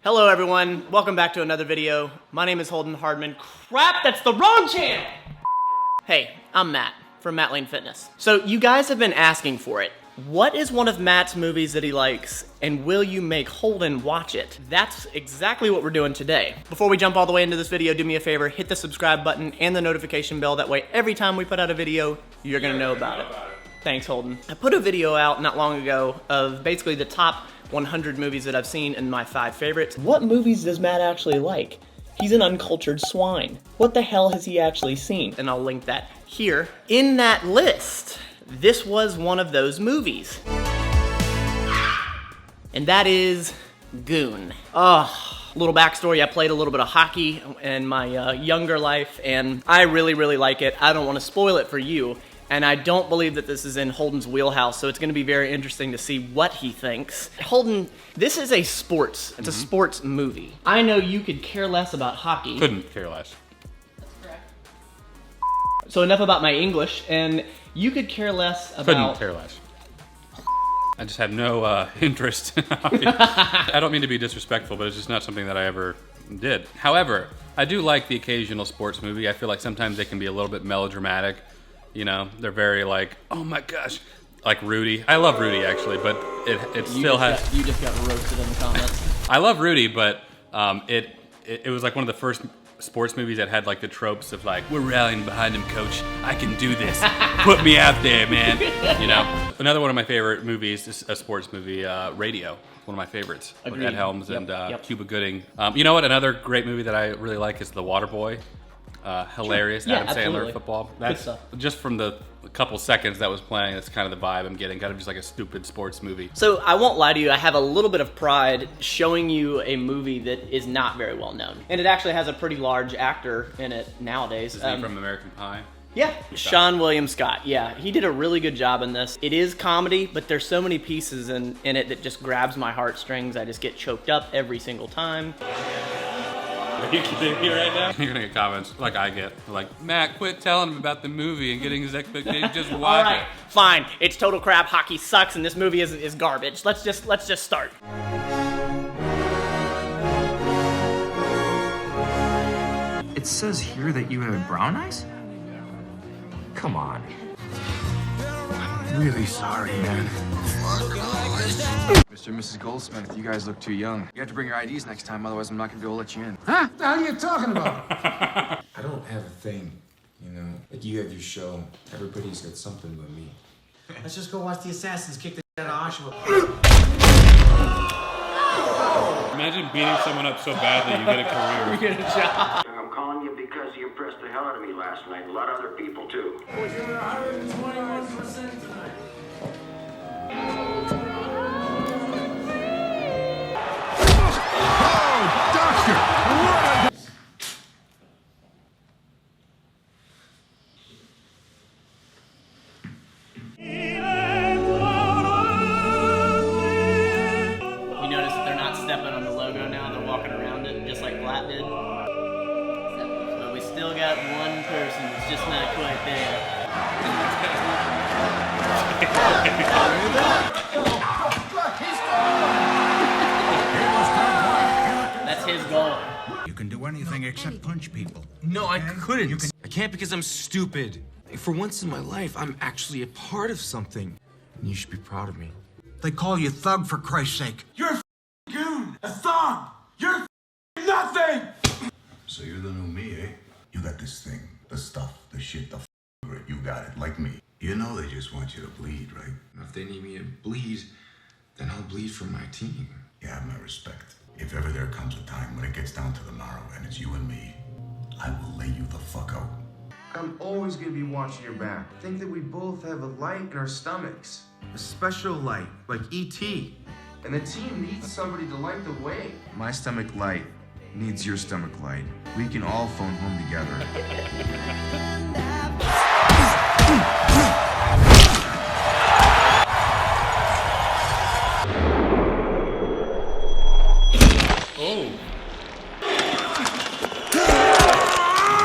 Hello everyone, welcome back to another video. My name is Holden Hardman. Crap, that's the wrong channel! Hey, I'm Matt from Matt Lane Fitness. So you guys have been asking for it. What is one of Matt's movies that he likes, and will you make Holden watch it? That's exactly what we're doing today. Before we jump all the way into this video, do me a favor, hit the subscribe button and the notification bell. That way every time we put out a video, you're gonna know about it. Thanks, Holden. I put a video out not long ago of basically the top 100 movies that I've seen and my 5 favorites. What movies does Matt actually like? He's an uncultured swine. What the hell has he actually seen? And I'll link that here. In that list, this was one of those movies. And that is Goon. Little backstory, I played a little bit of hockey in my younger life, and I really like it. I don't want to spoil it for you. And I don't believe that this is in Holden's wheelhouse, so it's gonna be very interesting to see what he thinks. Holden, this is a sports, it's a sports movie. I know you could care less about hockey. Couldn't care less. That's correct. So enough about my English, and you could care less about... Couldn't care less. I just have no interest in hockey. I don't mean to be disrespectful, but it's just not something that I ever did. However, I do like the occasional sports movie. I feel like sometimes they can be a little bit melodramatic. You know, they're very like, oh my gosh, like Rudy. I love Rudy actually, but it still has. You just got roasted in the comments. I love Rudy, but it was like one of the first sports movies that had like the tropes of like, we're rallying behind him, coach. I can do this. Put me out there, man. You know. Another one of my favorite movies is a sports movie, Radio. One of my favorites. With Ed Helms and Cuba Gooding. You know what? Another great movie that I really like is The Waterboy. Hilarious, sure. Yeah, Adam Sandler football. That's just from the couple seconds that was playing, that's kind of the vibe I'm getting, kind of just like a stupid sports movie. So I won't lie to you, I have a little bit of pride showing you a movie that is not very well known. And it actually has a pretty large actor in it nowadays. Is he from American Pie? Yeah, Sean William Scott. Yeah, he did a really good job in this. It is comedy, but there's so many pieces in it that just grabs my heartstrings. I just get choked up every single time. Are you kidding me right now? You're gonna get comments like I get. Like, Matt, quit telling him about the movie and getting his expectations. Just watch it. Fine. It's total crap. Hockey sucks, and this movie is garbage. Let's just start. It says here that you have brown eyes? Come on. I'm really sorry, man. Mr. and Mrs. Goldsmith, you guys look too young. You have to bring your IDs next time, otherwise I'm not gonna be able to let you in. Huh? What the hell are you talking about? I don't have a thing, you know? Like you have your show. Everybody's got something but me. Let's just go watch the assassins kick the shit out of Oshawa. Imagine beating someone up so bad that you get a career. You get a job. I'm calling you because you impressed the hell out of me last night. A lot of other people, too. You're 121% tonight. One person that's just not quite there. That's his goal. You can do anything except punch people. No, I couldn't. I can't because I'm stupid. For once in my life, I'm actually a part of something. And you should be proud of me. They call you thug for Christ's sake. You're a goon! A thug! You're nothing! So you're the new me, eh? You got this thing, the stuff, the shit, the grit. You got it, like me. You know they just want you to bleed, right? And if they need me to bleed, then I'll bleed for my team. You have my respect. If ever there comes a time when it gets down to the marrow and it's you and me, I will lay you the fuck out. I'm always gonna be watching your back. Think that we both have a light in our stomachs. A special light, like E.T. And the team needs somebody to light the way. My stomach light needs your stomach light. We can all phone home together.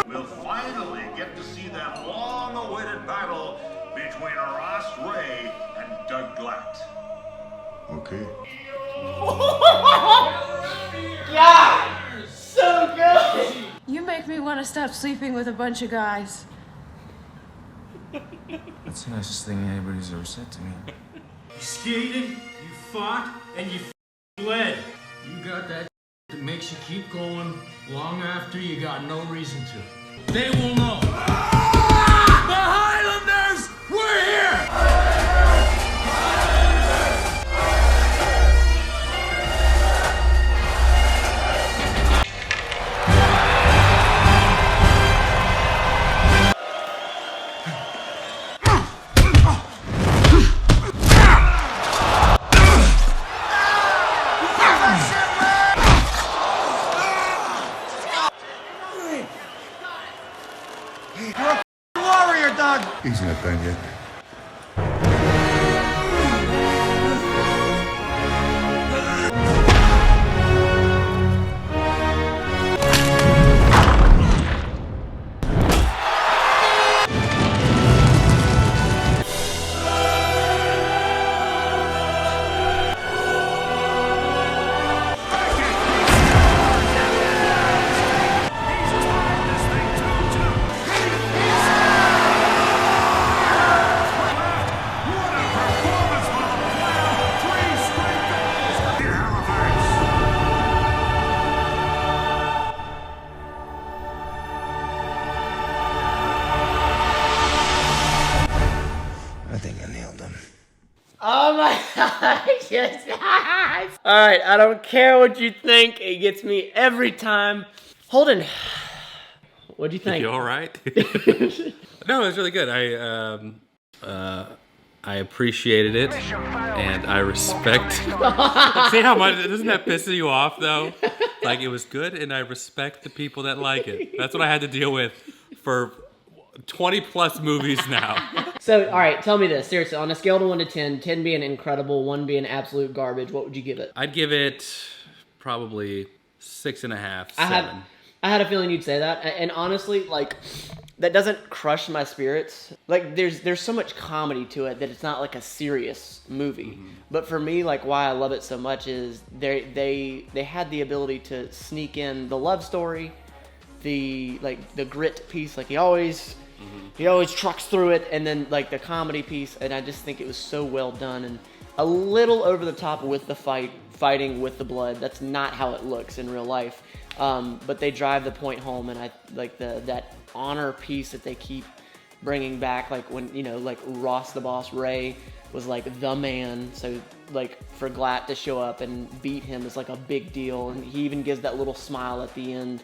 We'll finally get to see that long-awaited battle between Ross Ray and Doug Glatt. Okay. me want to stop sleeping with a bunch of guys. That's the nicest thing anybody's ever said to me. You skated, you fought, and you bled. You got that that makes you keep going long after you got no reason to. They will know. The Highlanders! We're here! Warrior, Doug! He's not done yet. I think I nailed him. Oh my gosh, yes. Alright, I don't care what you think. It gets me every time. Holden, what'd you think? You all right? No, it was really good. I appreciated it, and I respect. See how much doesn't that piss you off though? Like, it was good, and I respect the people that like it. That's what I had to deal with for 20 plus movies now. So, alright, tell me this. Seriously, on a scale of 1 to 10, 10 being incredible, 1 being absolute garbage, what would you give it? I'd give it probably 6.5, 7. I had a feeling you'd say that, and honestly, like, that doesn't crush my spirits. Like, there's so much comedy to it that it's not like a serious movie. Mm-hmm. But for me, like, why I love it so much is they had the ability to sneak in the love story, the grit piece. Like, he always trucks through it, and then like the comedy piece. And I just think it was so well done and a little over the top with the fighting with the blood. That's not how it looks in real life. But they drive the point home, and I like that honor piece that they keep bringing back. Like when, you know, like Ross the Boss Ray was like the man, so like for Glatt to show up and beat him is like a big deal, and he even gives that little smile at the end.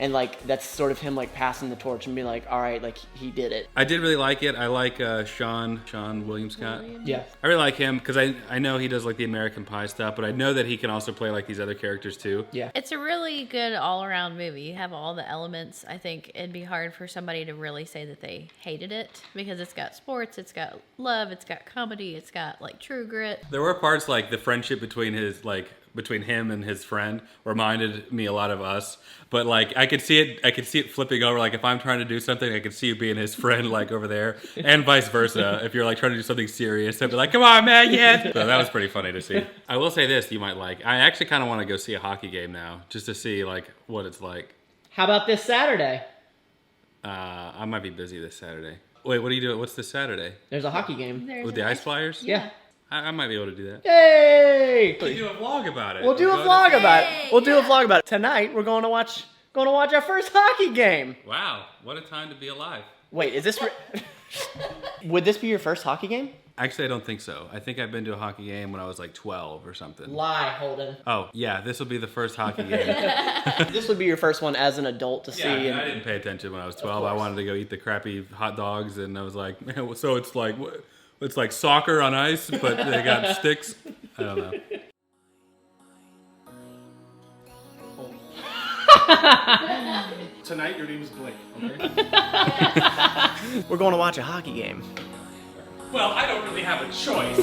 And like that's sort of him like passing the torch and being like, all right, like he did it. I did really like it. I like Sean William Scott. Yeah, I really like him because I know he does like the American Pie stuff, but I know that he can also play like these other characters too. Yeah, it's a really good all-around movie. You have all the elements. I think it'd be hard for somebody to really say that they hated it because it's got sports, it's got love, it's got comedy, it's got like true grit. There were parts like the friendship between him and his friend reminded me a lot of Us, but like I could see it flipping over. Like if I'm trying to do something, I could see you being his friend like over there, and vice versa. If you're like trying to do something serious, I'd be like, come on man, yeah. So that was pretty funny to see. I will say this, you might like. I actually kind of want to go see a hockey game now, just to see like what it's like. How about this Saturday? I might be busy this Saturday. Wait, what are you doing? What's this Saturday? There's a hockey game. With the Ice Flyers? Yeah. I might be able to do that. Yay! We'll do a vlog about it. We'll do a vlog about it. We'll do a vlog about it. Tonight, we're going to watch our first hockey game. Wow, what a time to be alive. Wait, is this... Would this be your first hockey game? Actually, I don't think so. I think I've been to a hockey game when I was like 12 or something. Lie, Holden. Oh, yeah, this will be the first hockey game. This would be your first one as an adult to see. Yeah, I didn't pay attention when I was 12. I wanted to go eat the crappy hot dogs, and I was like, man, so it's like... It's like soccer on ice, but they got sticks. I don't know. Tonight, your name is Blake, okay? We're going to watch a hockey game. Well, I don't really have a choice.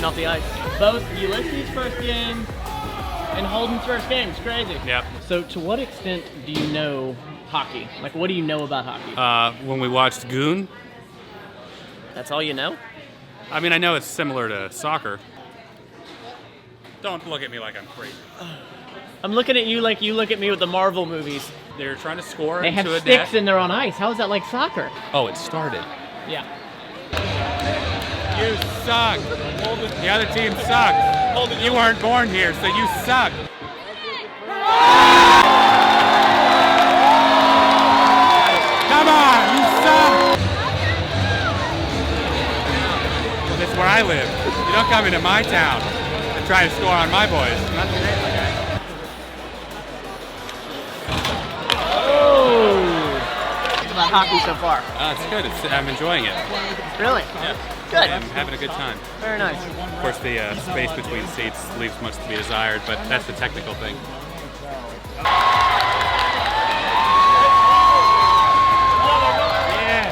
getting off the ice. Both Ulysses' first game and Holden's first game. It's crazy. Yep. So to what extent do you know hockey? Like, what do you know about hockey? When we watched Goon, That's all you know? I mean, I know it's similar to soccer. Don't look at me like I'm crazy. I'm looking at you like you look at me with the Marvel movies. They're trying to score They have into a sticks net. and they're on ice. How is that like soccer? Oh, it started. Yeah. You suck. The other team sucked. You weren't born here, so you suck. Come on, you suck. Well, that's where I live. You don't come into my town and try to score on my boys. Not today, my guy. About hockey so far. It's good. I'm enjoying it. Really? Yep. Good. I'm having a good time. Very nice. Of course, the space between seats leaves much to be desired, but that's the technical thing. Yeah,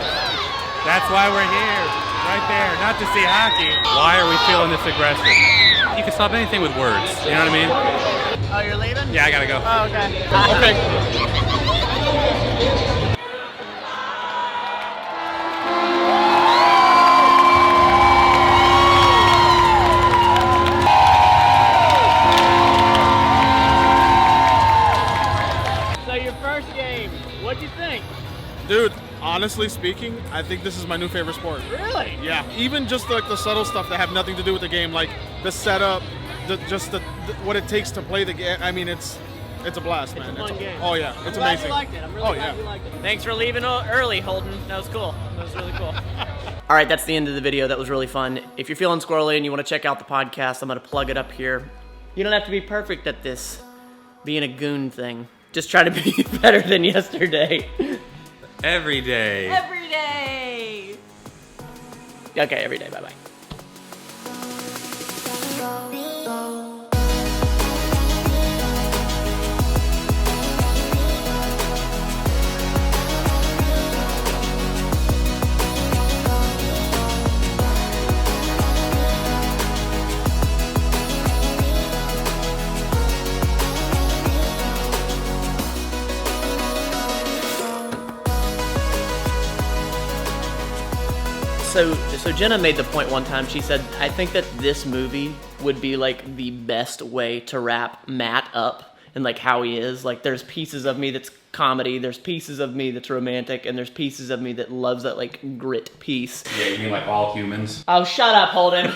that's why we're here, right there, not to see hockey. Why are we feeling this aggressive? You can solve anything with words, you know what I mean? Oh, you're leaving? Yeah, I gotta go. Oh, okay. So your first game, what'd you think? Dude, honestly speaking, I think this is my new favorite sport. Really? Yeah, even just like the subtle stuff that have nothing to do with the game, like the setup, what it takes to play the game. I mean, it's a blast, man. It's a fun game. Oh yeah, it's I'm glad amazing. you liked it. I'm really glad you liked it. Thanks for leaving early, Holden. That was cool. That was really cool. All right, that's the end of the video. That was really fun. If you're feeling squirrely and you want to check out the podcast, I'm going to plug it up here. You don't have to be perfect at this being a goon thing. Just try to be better than yesterday. Every day. Every day. Okay, every day. Bye-bye. So Jenna made the point one time. She said, I think that this movie would be like the best way to wrap Matt up and like how he is. Like there's pieces of me that's comedy, there's pieces of me that's romantic, and there's pieces of me that loves that like grit piece. Yeah, you mean like all humans? Oh, shut up, Holden.